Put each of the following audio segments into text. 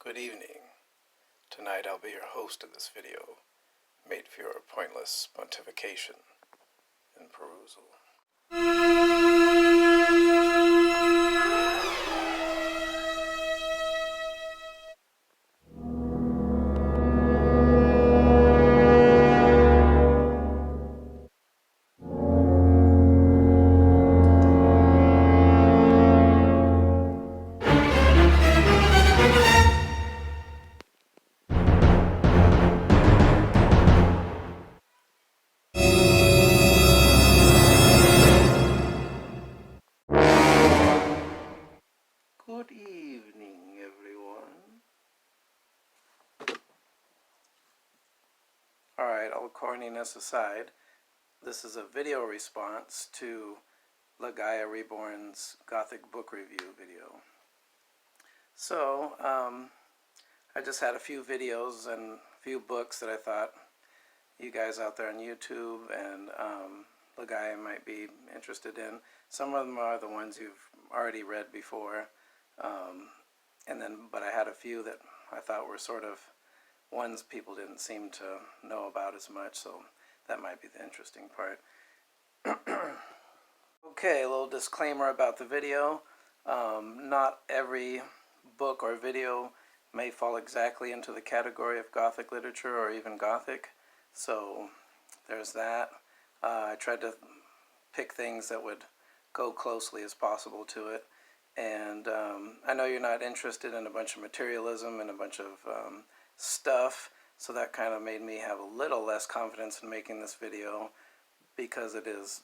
Good evening. Tonight I'll be your host of this video, made for your pointless pontification and perusal. Good evening, everyone. Alright, all corniness aside, this is a video response to Gaia Reborn's Gothic book review video. So, I just had a few videos and a few books that I thought you guys out there on YouTube and Gaia might be interested in. Some of them are the ones you've already read before. But I had a few that I thought were sort of ones people didn't seem to know about as much, so that might be the interesting part. Okay, a little disclaimer about the video. Not every book or video may fall exactly into the category of Gothic literature or even Gothic, so there's that. I tried to pick things that would go closely as possible to it. And I know you're not interested in a bunch of materialism and a bunch of stuff, so that kind of made me have a little less confidence in making this video because it is,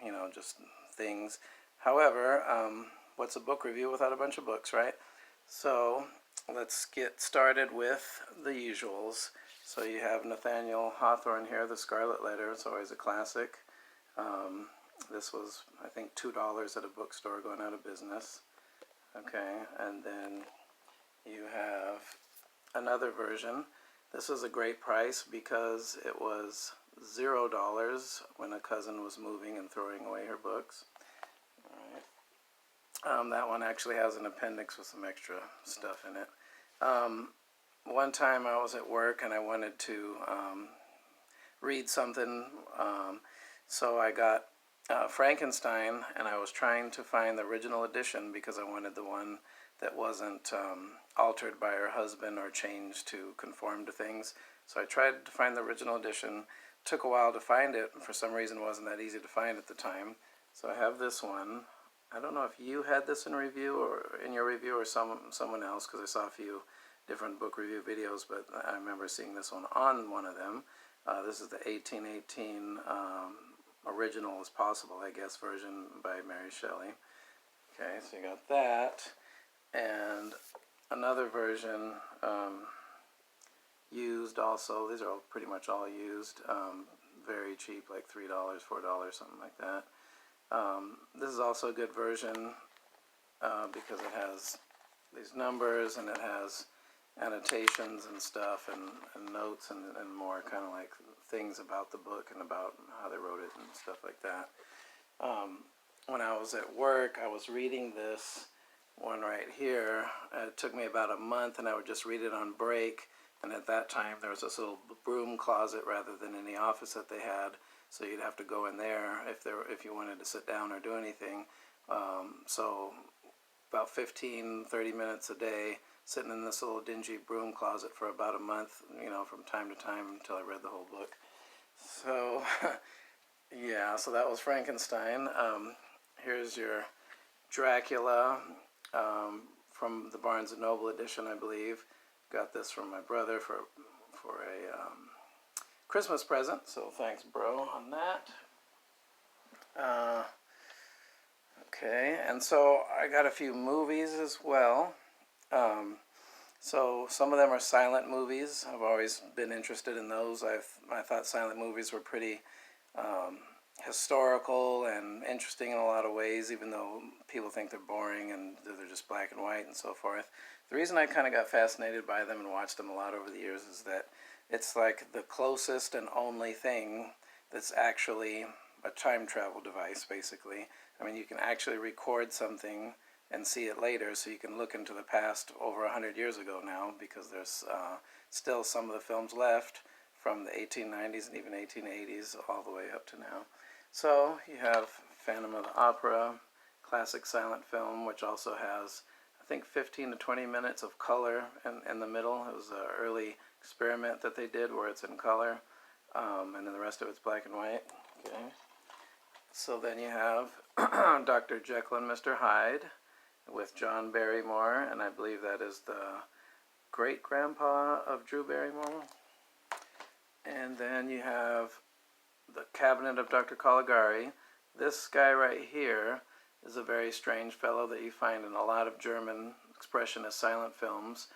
you know, just things. However, what's a book review without a bunch of books, right? So let's get started with the usuals. So you have Nathaniel Hawthorne here, The Scarlet Letter. It's always a classic. This was, I think, $2 at a bookstore going out of business. Okay, and then you have another version. This was a great price because it was $0 when a cousin was moving and throwing away her books. All right. That one actually has an appendix with some extra stuff in it. One time I was at work and I wanted to read something, so I got Frankenstein, and I was trying to find the original edition because I wanted the one that wasn't altered by her husband or changed to conform to things. So I tried to find the original edition. Took a while to find it. For some reason it wasn't that easy to find at the time. So I have this one. I don't know if you had this in review or in your review or someone else, because I saw a few different book review videos, but I remember seeing this one on one of them. This is the 1818 original as possible, I guess, version by Mary Shelley. Okay, so you got that, and another version used also. These are all pretty much all used, very cheap, like $3, $4, something like that. This is also a good version because it has these numbers and it has annotations and stuff and notes and more kind of like things about the book and about how they wrote it and stuff like that. When I was at work, I was reading this one right here. It took me about a month, and I would just read it on break. And at that time, there was this little broom closet rather than in the office that they had, so you'd have to go in there if you wanted to sit down or do anything. So about 15, 30 minutes a day, sitting in this little dingy broom closet for about a month, you know, from time to time until I read the whole book. So, yeah, so that was Frankenstein. Here's your Dracula from the Barnes & Noble edition, I believe. Got this from my brother for a Christmas present, so thanks, bro, on that. Okay, and so I got a few movies as well. So some of them are silent movies. I've always been interested in those. I thought silent movies were pretty historical and interesting in a lot of ways, even though people think they're boring and they're just black and white and so forth. The reason I kind of got fascinated by them and watched them a lot over the years is that it's like the closest and only thing that's actually a time travel device, basically. I mean, you can actually record something and see it later, so you can look into the past over 100 years ago now, because there's still some of the films left from the 1890s and even 1880s all the way up to now. So you have Phantom of the Opera, classic silent film, which also has, I think, 15 to 20 minutes of color in the middle. It was an early experiment that they did where it's in color, and then the rest of it's black and white. Okay. So then you have Dr. Jekyll and Mr. Hyde with John Barrymore, and I believe that is the great-grandpa of Drew Barrymore. And then you have the Cabinet of Dr. Caligari. This guy right here is a very strange fellow that you find in a lot of German expressionist silent films,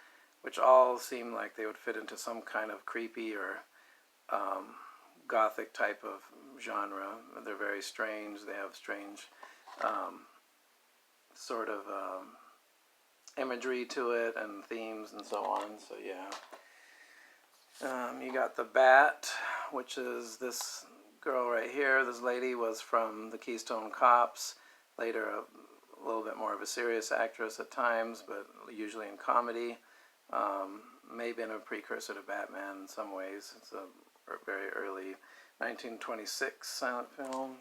which all seem like they would fit into some kind of creepy or Gothic type of genre. They're very strange. They have strange sort of imagery to it and themes and so on. So yeah. You got the Bat, which is this girl right here. This lady was from the Keystone Cops, later a little bit more of a serious actress at times, but usually in comedy. May have been a precursor to Batman in some ways. It's a very early 1926 silent film.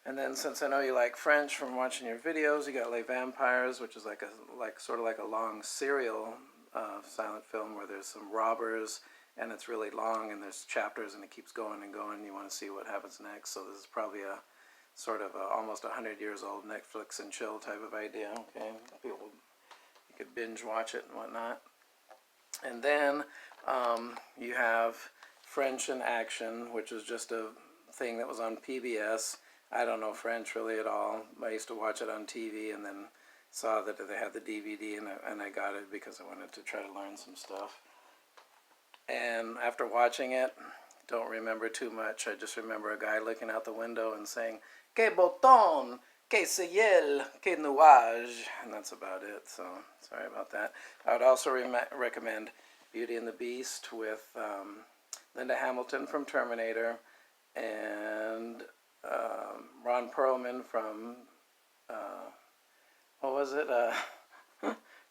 And then, since I know you like French from watching your videos, you got Les Vampires, which is sort of like a long serial silent film where there's some robbers and it's really long and there's chapters and it keeps going and going. You want to see what happens next. So this is probably a sort of almost 100 years old Netflix and chill type of idea. Okay, you could binge watch it and whatnot. And then you have French in Action, which was just a thing that was on PBS. I don't know French really at all. I used to watch it on TV and then saw that they had the DVD and I got it because I wanted to try to learn some stuff. And after watching it, don't remember too much. I just remember a guy looking out the window and saying, "Que beau temps, que ciel, que nuage," and that's about it. So sorry about that. I would also recommend Beauty and the Beast with Linda Hamilton from Terminator and Ron Perlman from what was it?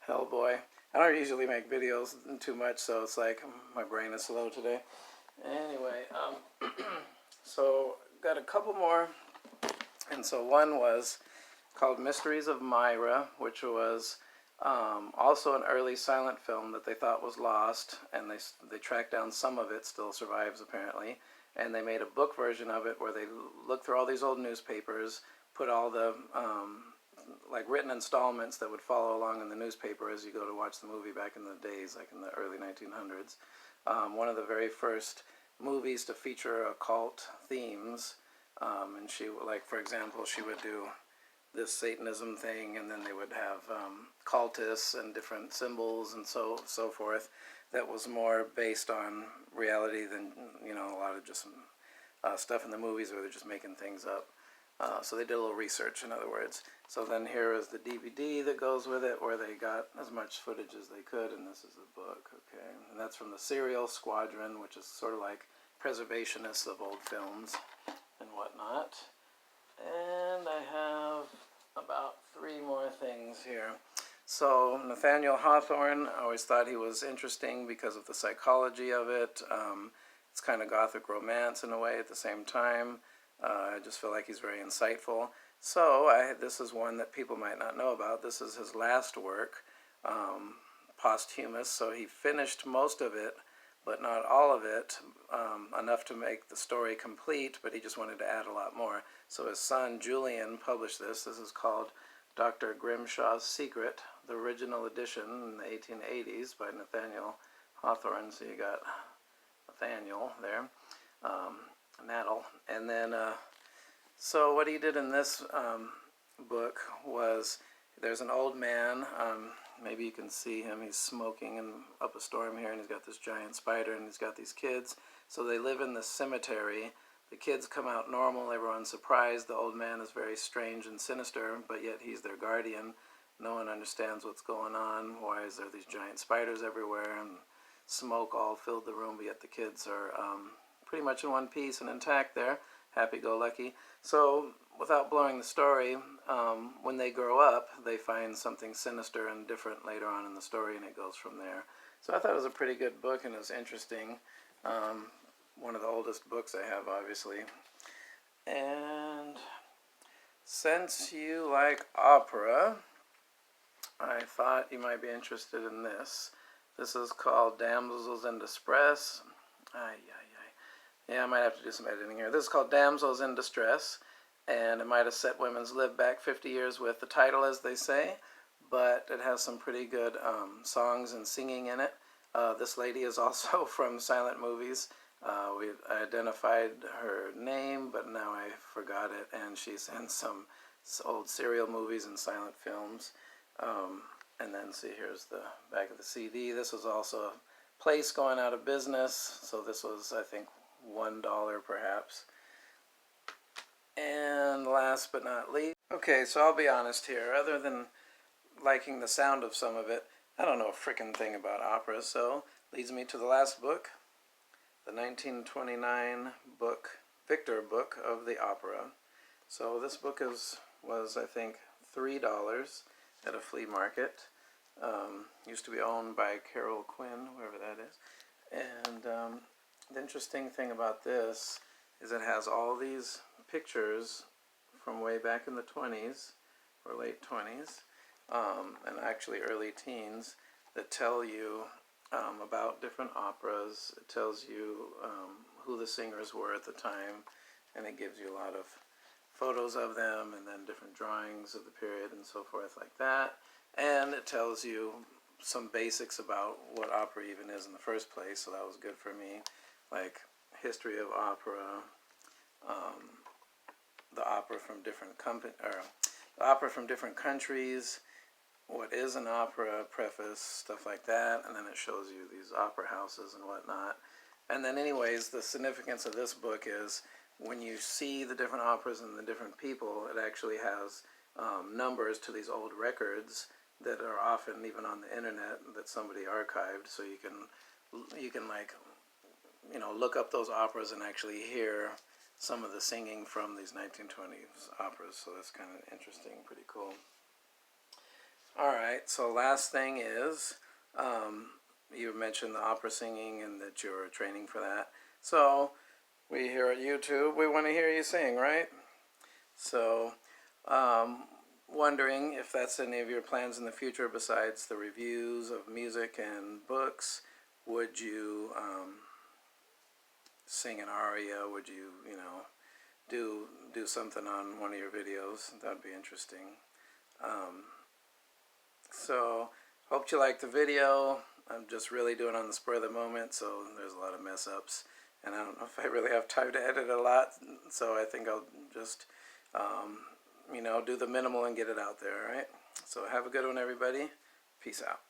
Hellboy. I don't usually make videos too much, so it's like my brain is slow today. Anyway, so got a couple more. And so one was called Mysteries of Myra, which was also an early silent film that they thought was lost, and they tracked down some of it, still survives apparently, and they made a book version of it where they looked through all these old newspapers, put all the like written installments that would follow along in the newspaper as you go to watch the movie back in the days, like in the early 1900s. One of the very first movies to feature occult themes, and she, like for example, she would do this Satanism thing, and then they would have cultists and different symbols and so forth. That was more based on reality than, you know, a lot of just stuff in the movies where they're just making things up. So they did a little research, in other words. So then here is the DVD that goes with it, where they got as much footage as they could, and this is the book, okay? And that's from the Serial Squadron, which is sort of like preservationists of old films and whatnot. And I have about 3 more things here. So Nathaniel Hawthorne, I always thought he was interesting because of the psychology of it. It's kind of Gothic romance in a way at the same time. I just feel like he's very insightful. So this is one that people might not know about. This is his last work, posthumous. So he finished most of it, but not all of it, enough to make the story complete, but he just wanted to add a lot more. So his son, Julian, published this. This is called Dr. Grimshaw's Secret, the original edition in the 1880s by Nathaniel Hawthorne. So you got Nathaniel there, Natal. And then, so what he did in this book was, there's an old man, maybe you can see him, he's smoking and up a storm here, and he's got this giant spider, and he's got these kids. So they live in this cemetery. The kids come out normal, everyone's surprised. The old man is very strange and sinister, but yet he's their guardian. No one understands what's going on. Why is there these giant spiders everywhere, and smoke all filled the room, but yet the kids are pretty much in one piece and intact there, happy-go-lucky. So without blowing the story, when they grow up, they find something sinister and different later on in the story, and it goes from there. So I thought it was a pretty good book, and it was interesting. One of the oldest books I have, obviously. And since you like opera, I thought you might be interested in this. This is called Damsels in Distress. Yeah, I might have to do some editing here. This is called Damsels in Distress, and it might have set women's live back 50 years with the title, as they say, but it has some pretty good songs and singing in it. This lady is also from silent movies. We identified her name, but now I forgot it, and she's in some old serial movies and silent films. And then, see, here's the back of the CD. This was also a place going out of business, so this was, I think, $1 perhaps. And last but not least, okay, so I'll be honest here. Other than liking the sound of some of it, I don't know a frickin' thing about opera, so leads me to the last book, the 1929 book, Victor book of the opera. So this book was I think $3 at a flea market. Used to be owned by Carol Quinn, whoever that is. And the interesting thing about this is it has all these pictures from way back in the 20s, or late 20s, and actually early teens, that tell you about different operas. It tells you who the singers were at the time, and it gives you a lot of photos of them, and then different drawings of the period and so forth like that. And it tells you some basics about what opera even is in the first place, so that was good for me, like history of opera, the opera from different countries, what is an opera, preface, stuff like that, and then it shows you these opera houses and whatnot. And then anyways, the significance of this book is when you see the different operas and the different people, it actually has numbers to these old records that are often even on the internet that somebody archived, so you can like, you know, look up those operas and actually hear some of the singing from these 1920s operas. So that's kind of interesting, pretty cool. Alright, so last thing is, you mentioned the opera singing and that you're training for that. So we here at YouTube, we want to hear you sing, right? So wondering if that's any of your plans in the future besides the reviews of music and books. Would you sing an aria? Would you, do something on one of your videos? That'd be interesting. So hope you liked the video. I'm just really doing it on the spur of the moment, so there's a lot of mess ups, and I don't know if I really have time to edit a lot, so I think I'll just do the minimal and get it out there. All right, so have a good one, everybody. Peace out.